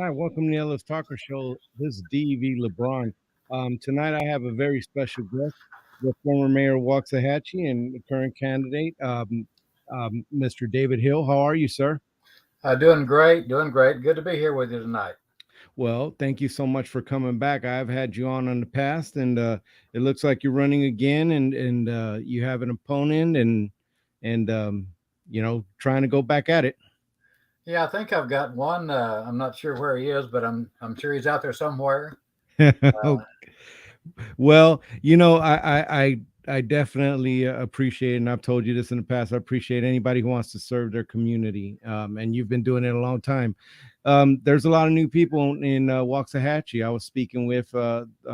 Hi, welcome to the Ellis Talker Show. This is DV LeBron. Tonight I have a very special guest, the former mayor of Waxahachie and the current candidate, Mr. David Hill. How are you, sir? Doing great, doing great. Good to be here with you tonight. Well, thank you so much for coming back. I've had you on in the past, and it looks like you're running again, and you have an opponent, and trying to go back at it. Yeah, I think I've got one. I'm not sure where he is, but I'm sure he's out there somewhere. Well, I definitely appreciate, and I've told you this in the past. I appreciate anybody who wants to serve their community, and you've been doing it a long time. There's a lot of new people in Waxahachie. I was speaking with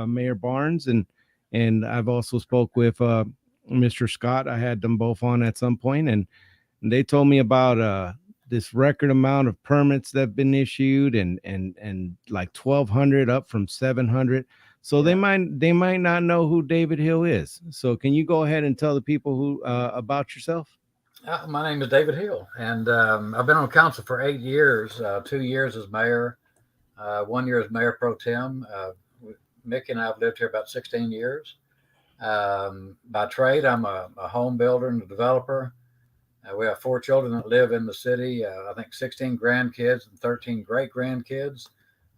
Mayor Barnes, and I've also spoke with Mr. Scott. I had them both on at some point, and they told me about this record amount of permits that have been issued, and like 1,200 up from 700. So Yeah. they might not know who David Hill is. So can you go ahead and tell the people who about yourself? My name is David Hill, and I've been on council for 8 years. 2 years as mayor, 1 year as mayor pro tem. Mickey and I have lived here about 16 years. By trade, I'm a home builder and a developer. We have 4 children that live in the city. I think 16 grandkids and 13 great grandkids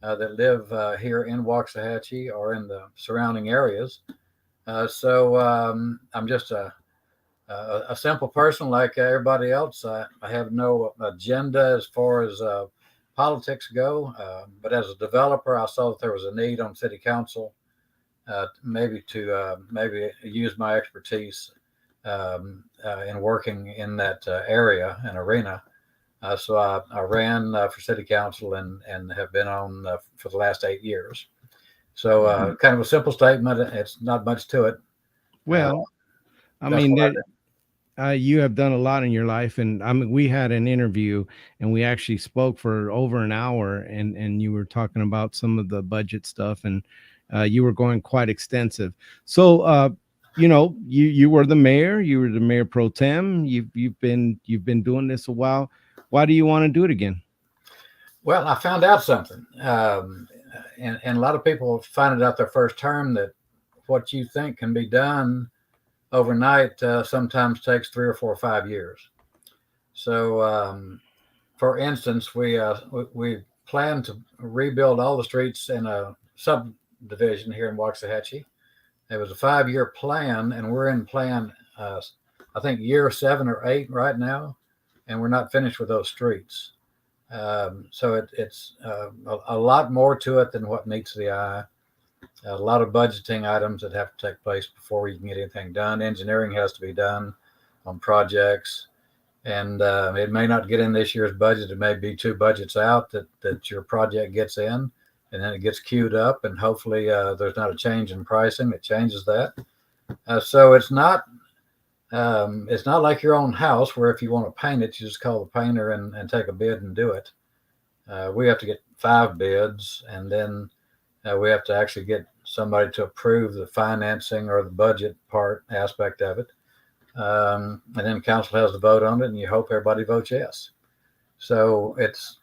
that live here in Waxahachie or in the surrounding areas. So I'm just a simple person like everybody else. I have no agenda as far as politics go. But as a developer, I saw that there was a need on city council, maybe use my expertise in working in that area and arena. So I ran for city council and have been on for the last 8 years. So kind of a simple statement. It's not much to it. Uh, Well, I that's mean, what I do. you have done a lot in your life, and I mean, we had an interview, and we actually spoke for over an hour, and you were talking about some of the budget stuff, and you were going quite extensive. So, you were the mayor, you were the mayor pro tem. You've been doing this a while. Why do you want to do it again? Well, I found out something, and a lot of people find it out their first term that what you think can be done overnight sometimes takes 3 or 4 or 5 years. So, for instance, we plan to rebuild all the streets in a subdivision here in Waxahachie. It was a 5 year plan, and we're in plan, I think, year 7 or 8 right now, and we're not finished with those streets. So it's a lot more to it than what meets the eye. A lot of budgeting items that have to take place before you can get anything done. Engineering has to be done on projects, and it may not get in this year's budget. It may be 2 budgets out that your project gets in, and then it gets queued up, and hopefully there's not a change in pricing that changes that. So it's not like your own house where if you want to paint it, you just call the painter and take a bid and do it. We have to get 5 bids, and then we have to actually get somebody to approve the financing or the budget part aspect of it. And then council has to vote on it, and you hope everybody votes yes. So it's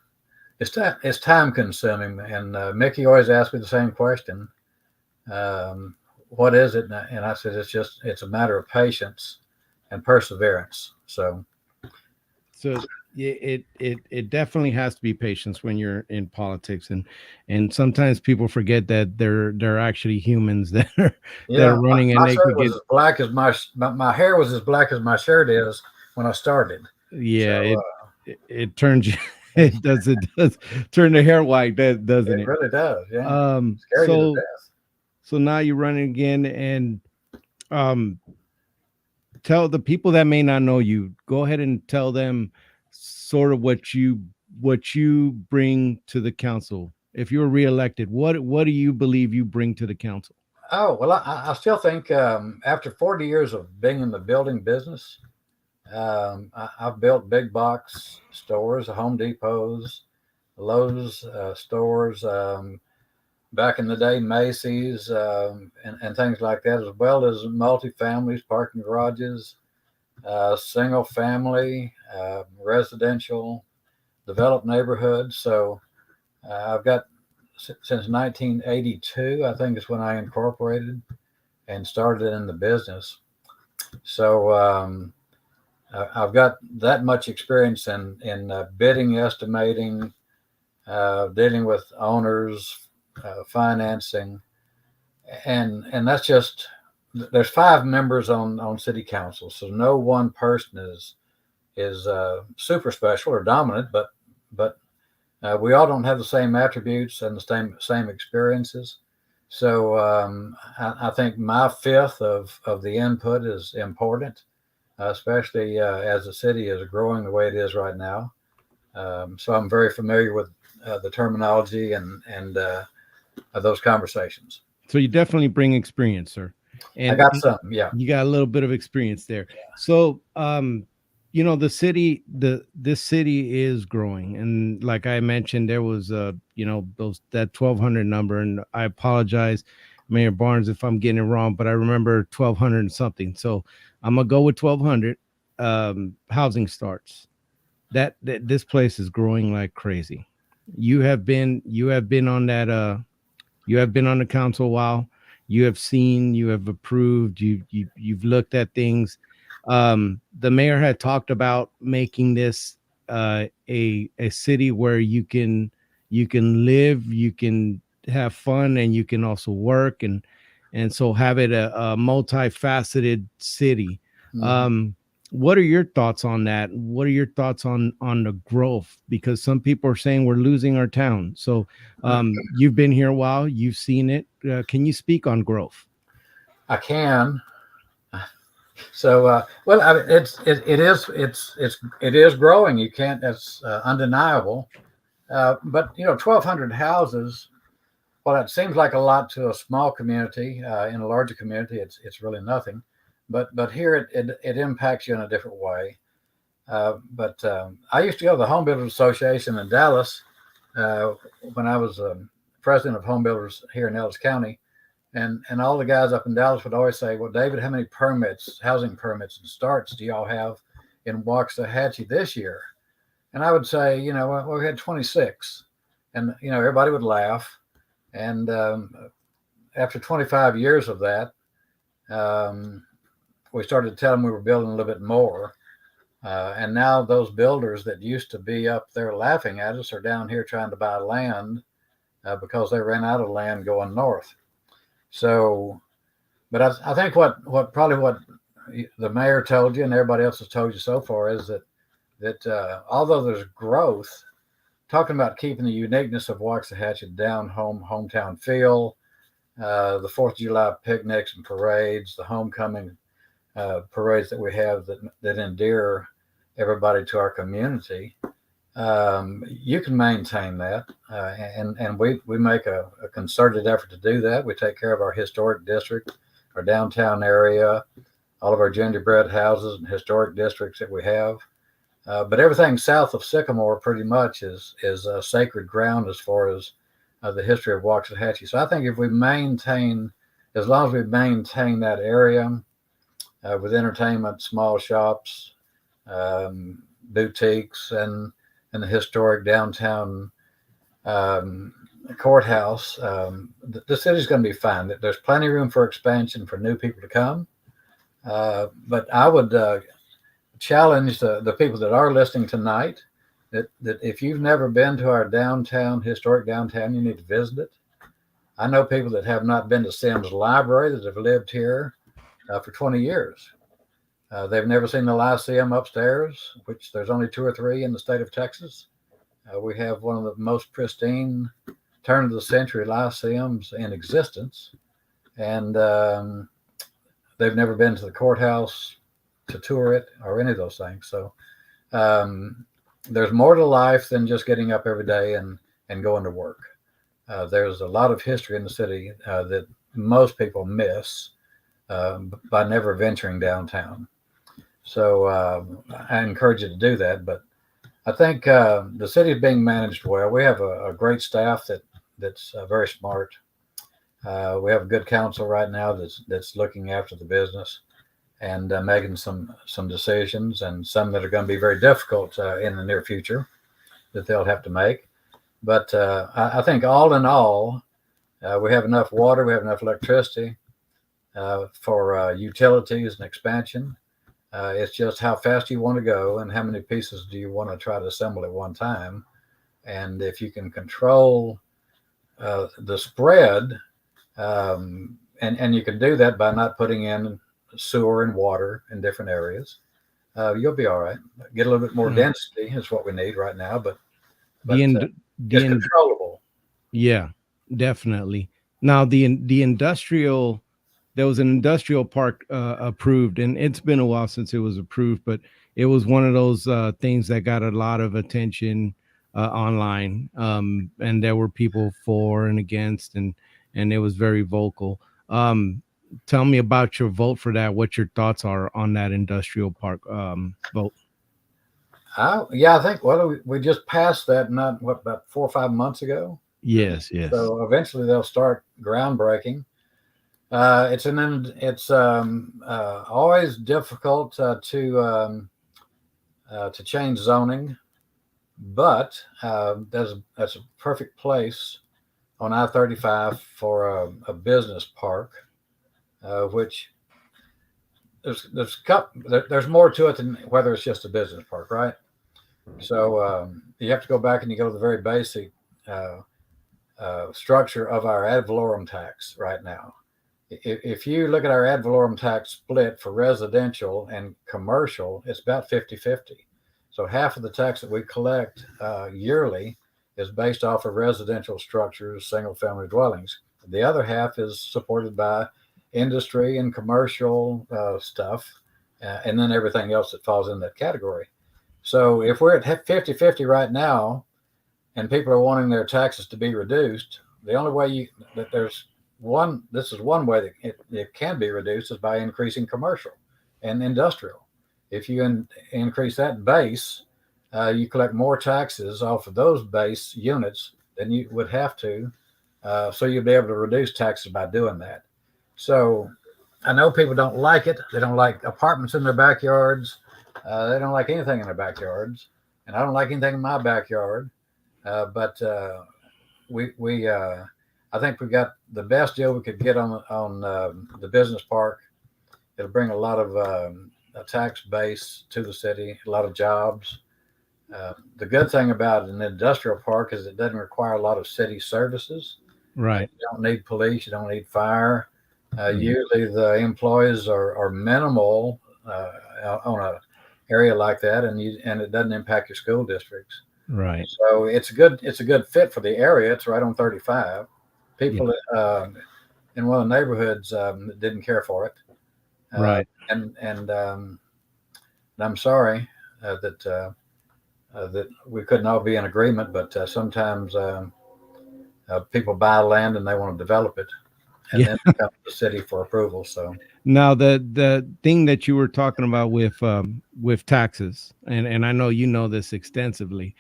time consuming. And Mickey always asks me the same question: "What is it?" And I said, "It's a matter of patience and perseverance." So So it definitely has to be patience when you're in politics, and sometimes people forget that they're actually humans that are yeah, running, and my they shirt could was get. as black as my hair was as black as my shirt is when I started. So Yeah, it turns you. it, It does turn the hair white, that doesn't it it? really does. Yeah, scare you to So death. now you're running again, and um tell the people that may not know you, go ahead and tell them sort of what you bring to the council. If you're reelected, what do you believe you bring to the council? Oh well, I still think after 40 years of being in the building business, I've built big box stores, Home Depots, Lowe's stores, back in the day, Macy's, and things like that, as well as multi-families, parking garages, single family, residential, developed neighborhoods. So I've got since 1982, I think is when I incorporated and started in the business. So I've got that much experience in bidding, estimating, dealing with owners, financing, and that's just there's 5 members on city council, so no one person is super special or dominant, but we all don't have the same attributes and the same experiences. So I think my fifth of the input is important, especially as the city is growing the way it is right now. So I'm very familiar with the terminology and those conversations. So you definitely bring experience, sir. I And got some, yeah. you got a little bit of experience there. So this city is growing, and like I mentioned, there was that 1,200 number, and I apologize, Mayor Barnes, if I'm getting it wrong, but I remember 1,200 and something. So I'm gonna go with 1,200 housing starts. That this place is growing like crazy. You have been on that you have been on the council a while. You have seen, you have approved, you've looked at things. The mayor had talked about making this a city where you can live, you can have fun, and you can also work, and so have it a multifaceted city. Mm-hmm. What are your thoughts on that? What are your thoughts on the growth? Because some people are saying we're losing our town. So you've been here a while, you've seen it. Can you speak on growth? I can. So well, I mean, it is growing. You can't. That's undeniable. But 1,200 houses. Well, it seems like a lot to a small community. In a larger community, it's really nothing. But here it impacts you in a different way. But I used to go to the Home Builders Association in Dallas when I was president of Home Builders here in Ellis County, and all the guys up in Dallas would always say, "Well, David, how many housing permits and starts do y'all have in Waxahachie this year?" And I would say, well, we had 26, and everybody would laugh. And after 25 years of that, we started to tell them we were building a little bit more. And now those builders that used to be up there laughing at us are down here trying to buy land because they ran out of land going north. So, but I think what the mayor told you and everybody else has told you so far is that although there's growth, talking about keeping the uniqueness of Waxahachie down hometown feel, the 4th of July picnics and parades, the homecoming parades that we have that endear everybody to our community, you can maintain that, and we make a concerted effort to do that. We take care of our historic district, our downtown area, all of our gingerbread houses and historic districts that we have. But everything south of Sycamore pretty much is sacred ground as far as the history of Waxahachie. So I think if we maintain, as long as we maintain that area with entertainment, small shops, boutiques, and the historic downtown courthouse, the city's going to be fine. There's plenty of room for expansion for new people to come. But I would challenge the people that are listening tonight that if you've never been to our historic downtown, you need to visit it. I know people that have not been to Sims Library that have lived here for 20 years. They've never seen the Lyceum upstairs, which there's only 2 or 3 in the state of Texas. We have one of the most pristine turn of the century Lyceums in existence. And they've never been to the courthouse to tour it or any of those things. So there's more to life than just getting up every day and going to work. There's a lot of history in the city that most people miss by never venturing downtown. So I encourage you to do that. But I think the city is being managed well. We have a great staff that's very smart. We have a good council right now that's looking after the business and making some decisions, and some that are going to be very difficult in the near future that they'll have to make. But I think all in all, we have enough water, we have enough electricity for utilities and expansion. It's just how fast you want to go and how many pieces do you want to try to assemble at one time. And if you can control the spread, and you can do that by not putting in sewer and water in different areas, you'll be all right. Get a little bit more density is what we need right now, but the it's controllable. Yeah, definitely. Now the industrial, there was an industrial park approved, and it's been a while since it was approved, but it was one of those things that got a lot of attention online, and there were people for and against, and it was very vocal. Tell me about your vote for that. What your thoughts are on that industrial park vote? Yeah, I think we just passed that not what about 4 or 5 months ago. Yes, yes. So eventually they'll start groundbreaking. It's always difficult to change zoning, but that's a perfect place on I-35 for a business park, which there's more to it than whether it's just a business park, right? So you have to go back and you go to the very basic structure of our ad valorem tax right now. If you look at our ad valorem tax split for residential and commercial, it's about 50-50. So half of the tax that we collect yearly is based off of residential structures, single family dwellings. The other half is supported by industry and commercial stuff, and then everything else that falls in that category. So if we're at 50-50 right now, and people are wanting their taxes to be reduced, the only way this is one way that it can be reduced is by increasing commercial and industrial. If you increase that base, you collect more taxes off of those base units than you would have to. So you'll be able to reduce taxes by doing that. So I know people don't like it. They don't like apartments in their backyards. They don't like anything in their backyards. And I don't like anything in my backyard. But I think we got the best deal we could get on the business park. It'll bring a lot of a tax base to the city, a lot of jobs. The good thing about an industrial park is it doesn't require a lot of city services. Right. You don't need police. You don't need fire. Usually the employees are minimal on an area like that, and it doesn't impact your school districts. Right. So it's a good fit for the area. It's right on 35. People in one of the neighborhoods didn't care for it. Right. And I'm sorry that we couldn't all be in agreement, but sometimes people buy land and they want to develop it, and then it comes to the city for approval. So now the thing that you were talking about with taxes, and I know you know this extensively.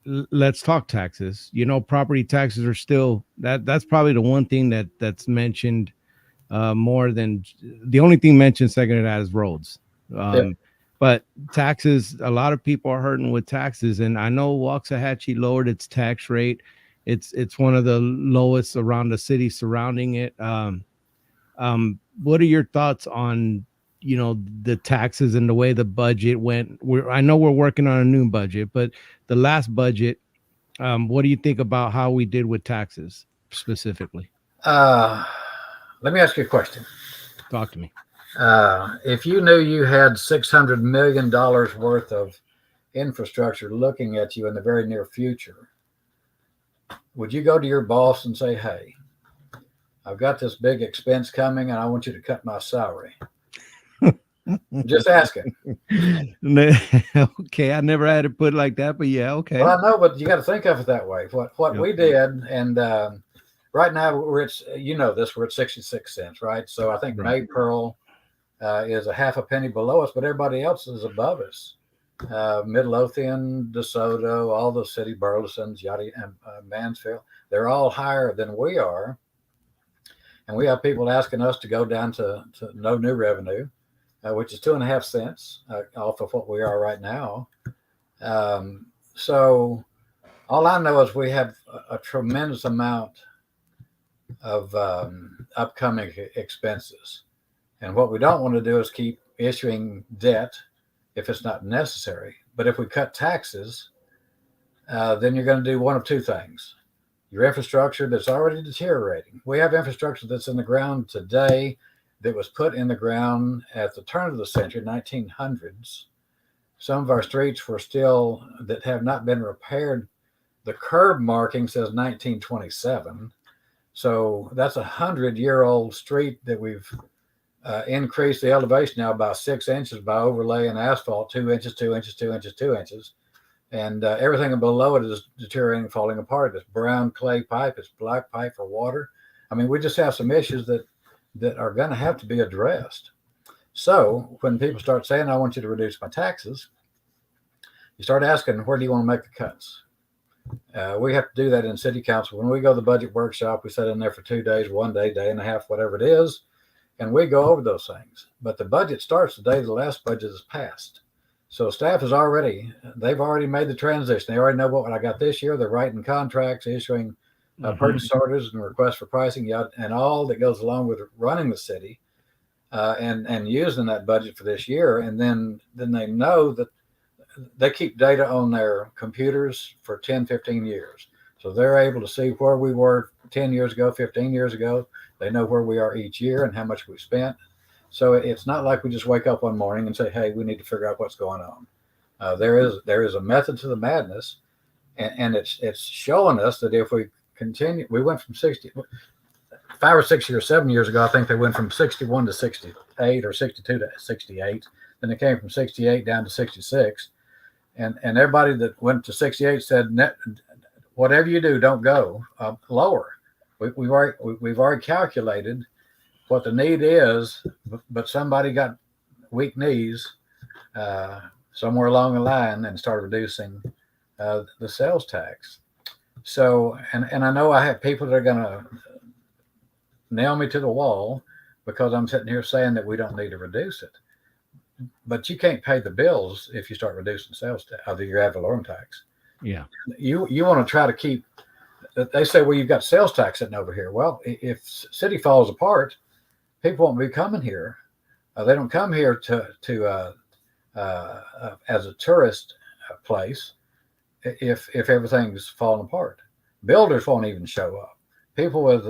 Let's talk taxes. Property taxes are still that's probably the one thing that's mentioned more than the only thing mentioned second to that is roads. But taxes, a lot of people are hurting with taxes, and I know Waxahachie lowered its tax rate. It's one of the lowest around the city surrounding it. What are your thoughts on the taxes and the way the budget went? I know we're working on a new budget, but the last budget, what do you think about how we did with taxes specifically? Let me ask you a question. Talk to me. If you knew you had $600 million worth of infrastructure looking at you in the very near future, would you go to your boss and say, "Hey, I've got this big expense coming and I want you to cut my salary"? Just asking. Okay, I never had it put like that, but yeah, okay. Well, I know, but you got to think of it that way. What we did, and right now we're at, we're at 66 cents, right? So I think May Pearl is a half a penny below us, but everybody else is above us. Midlothian, DeSoto, all the city, Burleson's, Yachty, and Mansfield, they're all higher than we are. And we have people asking us to go down to no new revenue, which is 2.5 cents off of what we are right now. So All I know is we have a tremendous amount of upcoming expenses. And what we don't want to do is keep issuing debt if it's not necessary. But if we cut taxes, then you're going to do one of two things. Your infrastructure that's already deteriorating. We have infrastructure that's in the ground today that was put in the ground at the turn of the century, 1900s. Some of our streets were still, that have not been repaired. The curb marking says 1927. So that's 100-year-old street that we've increased the elevation now by 6 inches by overlaying asphalt 2 inches, 2 inches, 2 inches, 2 inches. And everything below it is deteriorating, falling apart. It's brown clay pipe. It's black pipe for water. I mean, we just have some issues that are going to have to be addressed. So when people start saying, I want you to reduce my taxes, you start asking, where do you want to make the cuts? We have to do that in city council. When we go to the budget workshop, we sit in there for 2 days, 1 day, day and a half, whatever it is, and we go over those things. But the budget starts the day the last budget is passed. So staff they've already made the transition. They already know what I got this year. They're writing contracts, issuing purchase orders and requests for pricing, and all that goes along with running the city and using that budget for this year. And then they know that they keep data on their computers for 10, 15 years. So they're able to see where we were 10 years ago, 15 years ago. They know where we are each year and how much we spent. So it's not like we just wake up one morning and say, hey, we need to figure out what's going on. There is a method to the madness. And it's showing us that if we continue, we went from 5 or 6 years, 7 years ago, I think they went from 61 to 68 or 62 to 68. Then it came from 68 down to 66. And everybody that went to 68 said, whatever you do, don't go lower. We've already calculated what the need is, but somebody got weak knees somewhere along the line and started reducing the sales tax. So, and I know I have people that are going to nail me to the wall because I'm sitting here saying that we don't need to reduce it. But you can't pay the bills if you start reducing sales tax, either your ad valorem tax. Yeah. You want to try to keep. They say, well, you've got sales tax sitting over here. Well, if city falls apart, people won't be coming here. They don't come here to as a tourist place if everything's falling apart. Builders won't even show up. People with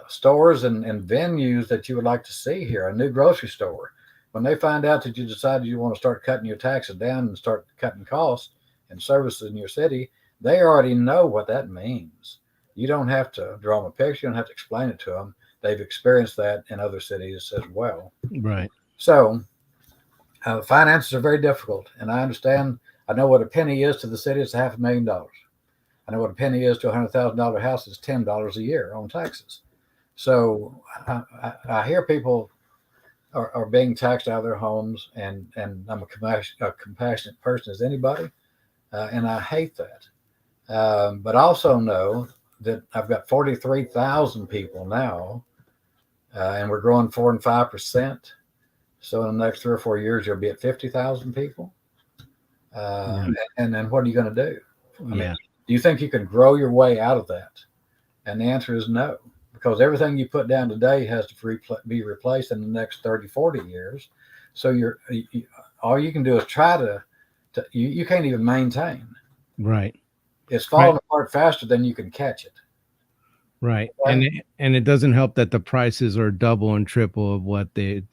stores and venues that you would like to see here, a new grocery store, when they find out that you decided you want to start cutting your taxes down and start cutting costs and services in your city, they already know what that means. You don't have to draw them a picture. You don't have to explain it to them. They've experienced that in other cities as well. Right. So finances are very difficult. And I understand, I know what a penny is to the city. It's $500,000. I know what a penny is to $100,000 house is $10 a year on taxes. So I hear people are being taxed out of their homes, and I'm a compassionate person as anybody, and I hate that. But I also know that I've got 43,000 people now, and we're growing 4 and 5%. So in the next 3 or 4 years, you'll be at 50,000 people. And then what are you going to do? I mean, do you think you can grow your way out of that? And the answer is no, because everything you put down today has to be replaced in the next 30, 40 years. So all you can do is try to you can't even maintain. Right. It's falling apart faster than you can catch it. Right. Okay? And it doesn't help that the prices are double and triple of what they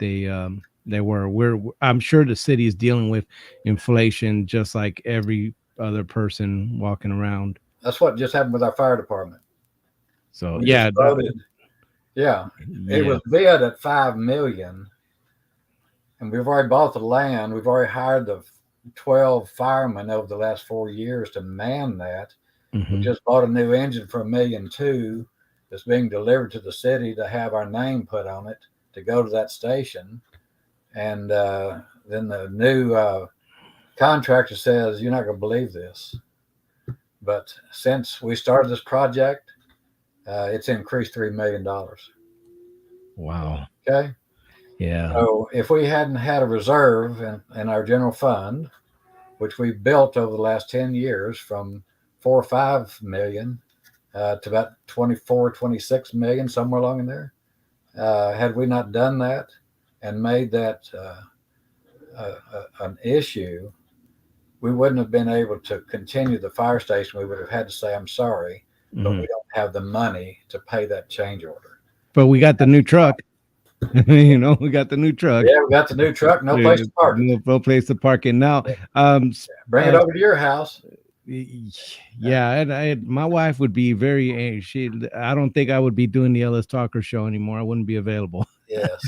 were. I'm sure the city is dealing with inflation just like every other person walking around. That's what just happened with our fire department. So it was bid at $5 million, and we've already bought the land. We've already hired the 12 firemen over the last 4 years to man that. We just bought a new engine for $1.2 million that's being delivered to the city to have our name put on it to go to that station. And then the new contractor says, you're not going to believe this, but since we started this project, it's increased $3 million. Wow. Okay. Yeah. So if we hadn't had a reserve in our general fund, which we built over the last 10 years from 4 or 5 million to about 24, 26 million, somewhere along in there. Had we not done that and made that an issue, we wouldn't have been able to continue the fire station. We would have had to say, I'm sorry, but we don't have the money to pay that change order. But we got the new truck. We got the new truck. Yeah, we got the new truck. No place to park it. No place to park it now. Bring it over to your house. Yeah, my wife would be very. I don't think I would be doing the Ellis Talker show anymore. I wouldn't be available. Yes.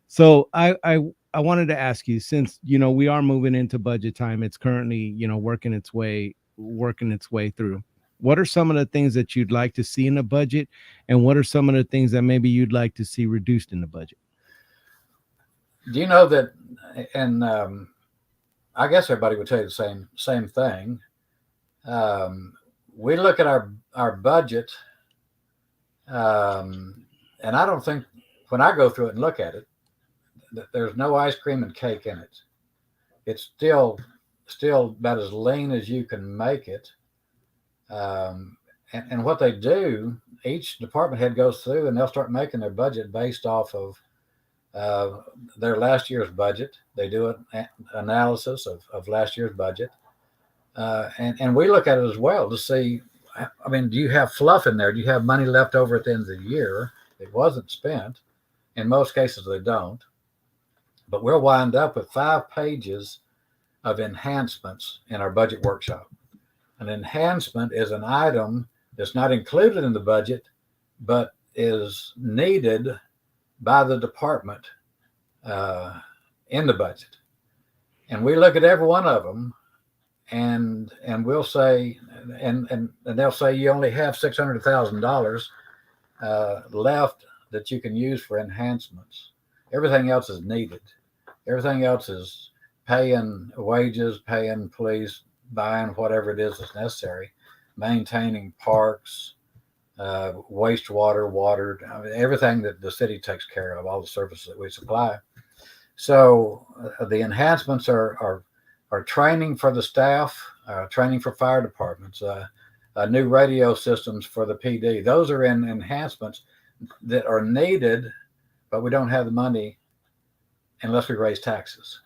So I wanted to ask you, since we are moving into budget time, it's currently working its way through. What are some of the things that you'd like to see in the budget, and what are some of the things that maybe you'd like to see reduced in the budget? Do you know that? And I guess everybody would tell you the same thing. We look at our budget, and I don't think, when I go through it and look at it, that there's no ice cream and cake in it. It's still about as lean as you can make it. And what they do, each department head goes through and they'll start making their budget based off of their last year's budget. They do an analysis of last year's budget. And we look at it as well to see, do you have fluff in there? Do you have money left over at the end of the year that wasn't spent? In most cases, they don't. But we'll wind up with 5 pages of enhancements in our budget workshop. An enhancement is an item that's not included in the budget, but is needed by the department in the budget. And we look at every one of them, and we'll say, and they'll say you only have $600,000 left that you can use for enhancements. Everything else is needed. Everything else is paying wages, paying police, buying whatever it is that's necessary, maintaining parks, wastewater, water, everything that the city takes care of, all the services that we supply. So the enhancements are training for the staff, training for fire departments, new radio systems for the PD. Those are in enhancements that are needed, but we don't have the money unless we raise taxes.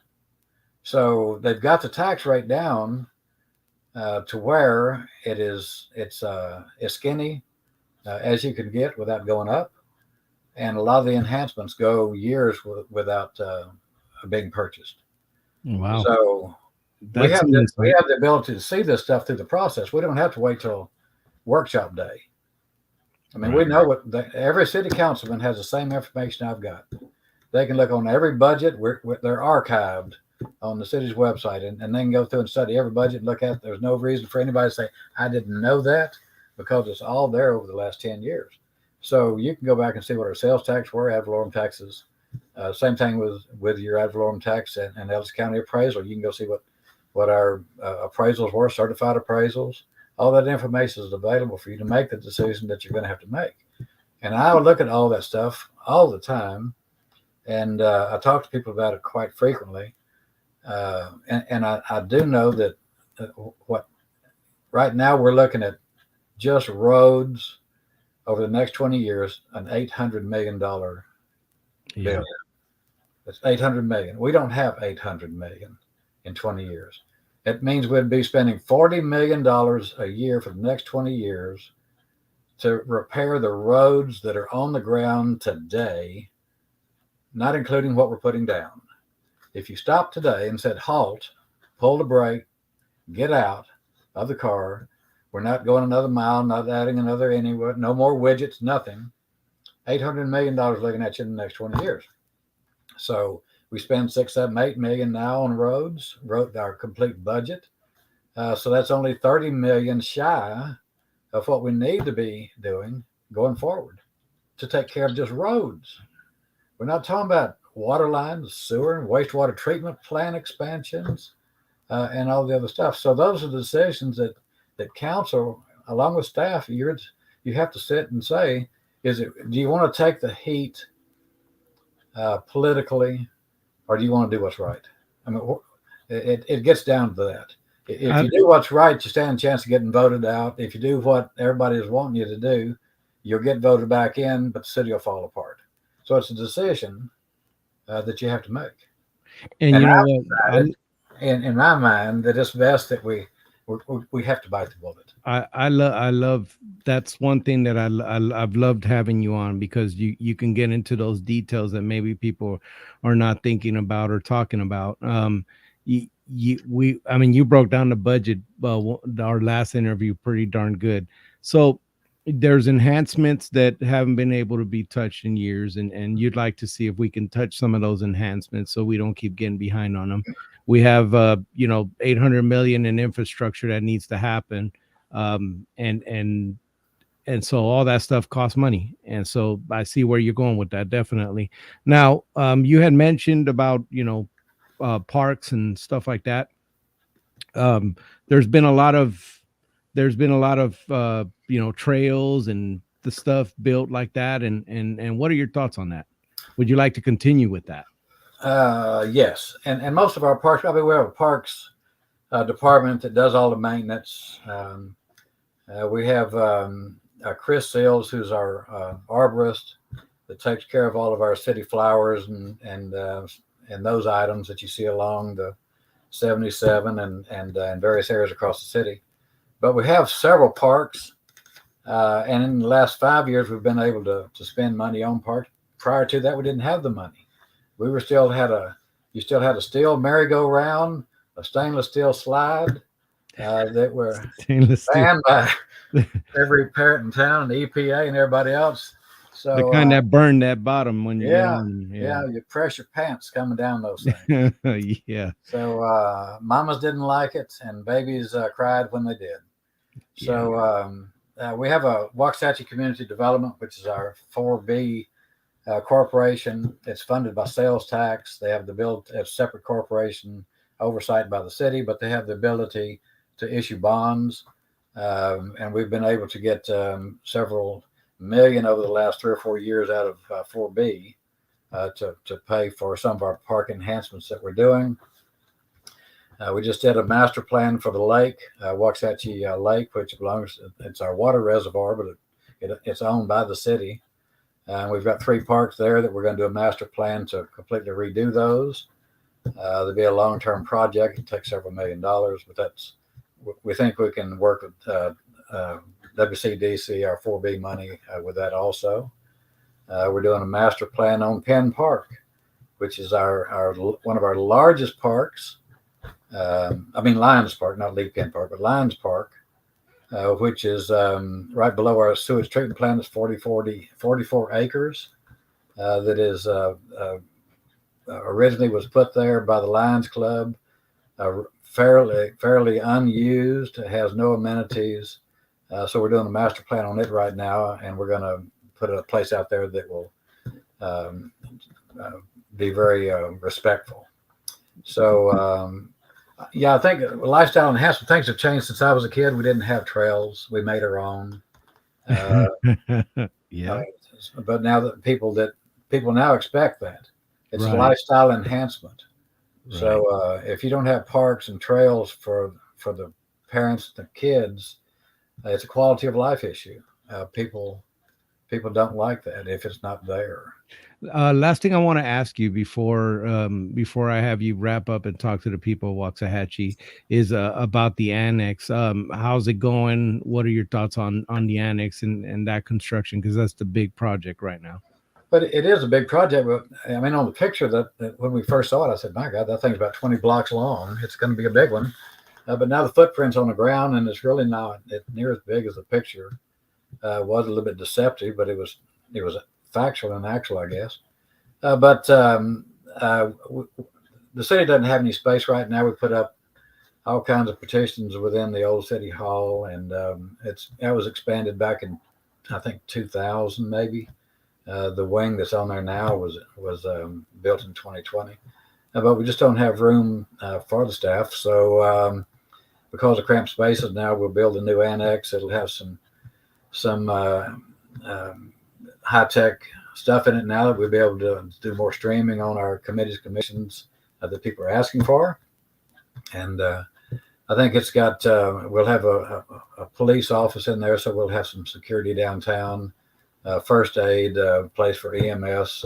So they've got the tax rate down to where it's as skinny as you can get without going up, and a lot of the enhancements go years without being purchased. Wow! So we have the ability to see this stuff through the process. We don't have to wait till workshop day. We know what every city councilman has the same information I've got. They can look on every budget. They're archived on the city's website, and they can go through and study every budget and look at it. There's no reason for anybody to say, I didn't know that, because it's all there over the last 10 years. So you can go back and see what our sales tax were, ad valorem taxes. Same thing with your ad valorem tax and Ellis County appraisal. You can go see what our appraisals were, certified appraisals. All that information is available for you to make the decision that you're going to have to make. And I would look at all that stuff all the time. And I talk to people about it quite frequently. And I do know that right now we're looking at just roads over the next 20 years, an $800 million bill. That's $800 million. We don't have $800 million in 20 years. It means we'd be spending $40 million a year for the next 20 years to repair the roads that are on the ground today, not including what we're putting down. If you stopped today and said, halt, pull the brake, get out of the car, we're not going another mile, not adding another anywhere, no more widgets, nothing. $800 million looking at you in the next 20 years. So we spend 6, 7, 8 million now on roads, our complete budget. So that's only 30 million shy of what we need to be doing going forward to take care of just roads. We're not talking about water lines, sewer, and wastewater treatment plant expansions, and all the other stuff. So those are the decisions that council, along with staff, you have to sit and say, do you want to take the heat politically, or do you want to do what's right? It gets down to that. If I, you do what's right, you stand a chance of getting voted out. If you do what everybody is wanting you to do, you'll get voted back in, but the city will fall apart. So it's a decision that you have to make. and And you know I've what? decided, in my mind, that it's best that we have to bite the bullet. I love that's one thing that I've loved having you on, because you can get into those details that maybe people are not thinking about or talking about. I mean, you broke down the budget, our last interview, pretty darn good. So there's enhancements that haven't been able to be touched in years, and you'd like to see if we can touch some of those enhancements so we don't keep getting behind on them. We have 800 million in infrastructure that needs to happen, um and and and so all that stuff costs money, and so I see where you're going with that, definitely. Now, you had mentioned about parks and stuff like that. um there's been a lot of trails and the stuff built like that, and what are your thoughts on that? Would you like to continue with that? Yes, and most of our parks. I mean, we have a parks department that does all the maintenance. We have Chris Sills, who's our arborist, that takes care of all of our city flowers and those items that you see along the 77 and various areas across the city. But we have several parks, and in the last 5 years, we've been able to spend money on parks. Prior to that, we didn't have the money. You still had a steel merry-go-round, a stainless steel slide that were Stainless steel. banned by every parent in town and the EPA and everybody else. The So kind that burn that bottom when you get yeah, on them. yeah, you press your pants coming down those things. Yeah. Yeah. So mamas didn't like it, and babies cried when they did. Yeah. So we have a Waxahachie Community Development, which is our 4B corporation. It's funded by sales tax. They have the ability to have separate corporation oversight by the city, but they have the ability to issue bonds. And we've been able to get several million over the last 3 or 4 years out of 4B to pay for some of our park enhancements that we're doing. We just did a master plan for the lake, Waxahachie Lake, which it's our water reservoir, but it's owned by the city. We've got 3 parks there that we're going to do a master plan to completely redo those. There'll be a long-term project. It takes several $1,000,000, but we think we can work with WCDC, our 4B money, with that also. We're doing a master plan on Penn Park, which is our one of our largest parks. I mean Lions Park, not Lee Penn Park, but Lions Park, which is right below our sewage treatment plant. It's 44 acres. That is originally was put there by the Lions Club, fairly unused. It has no amenities. So we're doing a master plan on it right now, and we're going to put a place out there that will be very respectful. So yeah, I think lifestyle enhancement things have changed since I was a kid. We didn't have trails; we made our own. Yeah. But now that people now expect that it's Right. lifestyle enhancement. Right. So if you don't have parks and trails for the parents and the kids, it's a quality of life issue. People don't like that if it's not there. Last thing I want to ask you before I have you wrap up and talk to the people of Waxahachie is about the annex. How's it going? What are your thoughts on the annex and that construction? Because that's the big project right now. But it is a big project. But I mean, on the picture that when we first saw it, I said, "My God, that thing's about 20 blocks long. It's going to be a big one." But now the footprint's on the ground, and it's really not near as big as the picture. Was a little bit deceptive, but it was factual and actual, I guess. But the city doesn't have any space right now. We put up all kinds of petitions within the old city hall, and that was expanded back in I think 2000 maybe. The wing that's on there now was built in 2020, but we just don't have room for the staff. So because of cramped spaces now, we'll build a new annex. It'll have some high tech stuff in it now that we'll be able to do more streaming on our committees, commissions that people are asking for. And I think it's got, we'll have a police office in there, so we'll have some security downtown, first aid, place for EMS,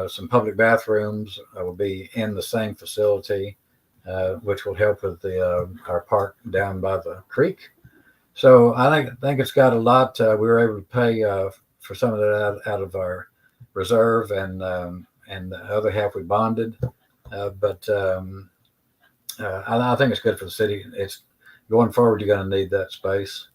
some public bathrooms will be in the same facility, which will help with our park down by the creek. So I think it's got a lot. We were able to pay for some of that out of our reserve, and the other half we bonded. But I think it's good for the city. It's going forward. You're going to need that space.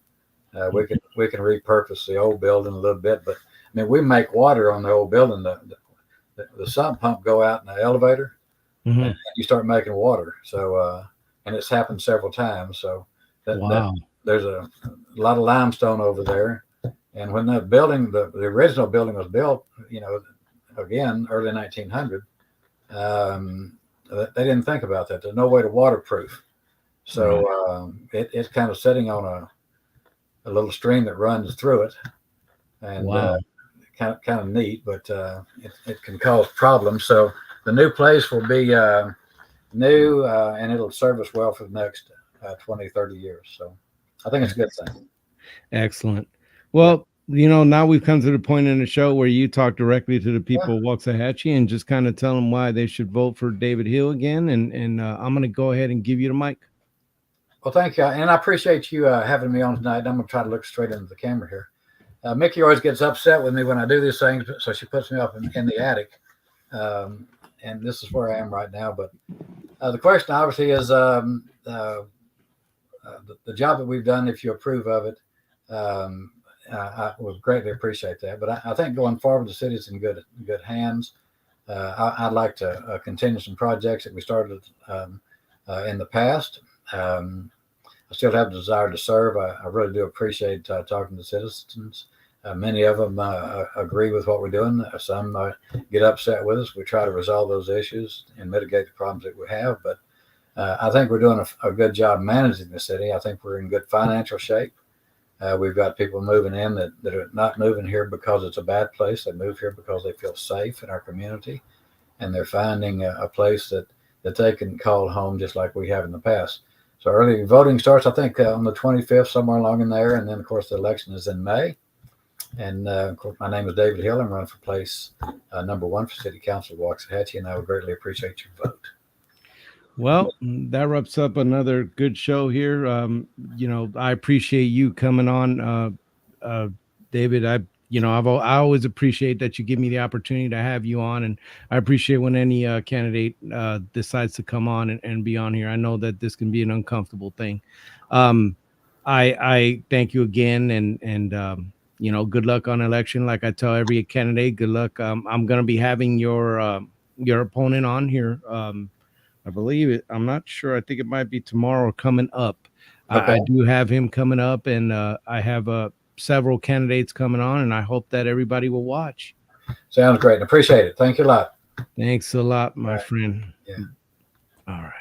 We can repurpose the old building a little bit, but I mean we make water on the old building. The sump pump go out in the elevator, and you start making water. So and it's happened several times. So there's a lot of limestone over there. And when that building, the original building was built, again, early 1900, they didn't think about that. There's no way to waterproof. So it's kind of sitting on a little stream that runs through it. And kind of neat, but it can cause problems. So the new place will be new, and it'll serve us well for the next 20, 30 years. So I think it's a good thing. Excellent. Well, now we've come to the point in the show where you talk directly to the people of Waxahachie and just kind of tell them why they should vote for David Hill again. And I'm going to go ahead and give you the mic. Well, thank you. And I appreciate you having me on tonight. I'm going to try to look straight into the camera here. Mickey always gets upset with me when I do these things, so she puts me up in the attic. And this is where I am right now. But the question obviously is the job that we've done, if you approve of it, I would greatly appreciate that. But I think going forward, the city's in good hands. I'd like to continue some projects that we started in the past. I still have the desire to serve. I really do appreciate talking to citizens. Many of them agree with what we're doing. Some get upset with us. We try to resolve those issues and mitigate the problems that we have. But I think we're doing a good job managing the city. I think we're in good financial shape. We've got people moving in that are not moving here because it's a bad place. They move here because they feel safe in our community, and they're finding a place that they can call home just like we have in the past. So early voting starts, I think, on the 25th, somewhere along in there. And then, of course, the election is in May. And, of course, my name is David Hill. I'm running for place number 1 for City Council of Waxahachie, and I would greatly appreciate your vote. Well, that wraps up another good show here. I appreciate you coming on, David. I always appreciate that you give me the opportunity to have you on, and I appreciate when any candidate decides to come on and be on here. I know that this can be an uncomfortable thing. I thank you again, and good luck on election. Like I tell every candidate, good luck. I'm going to be having your opponent on here. I believe it. I'm not sure. I think it might be tomorrow coming up. Okay. I do have him coming up, and I have several candidates coming on, and I hope that everybody will watch. Sounds great. Appreciate it. Thank you a lot. Thanks a lot, my friend. Yeah. All right.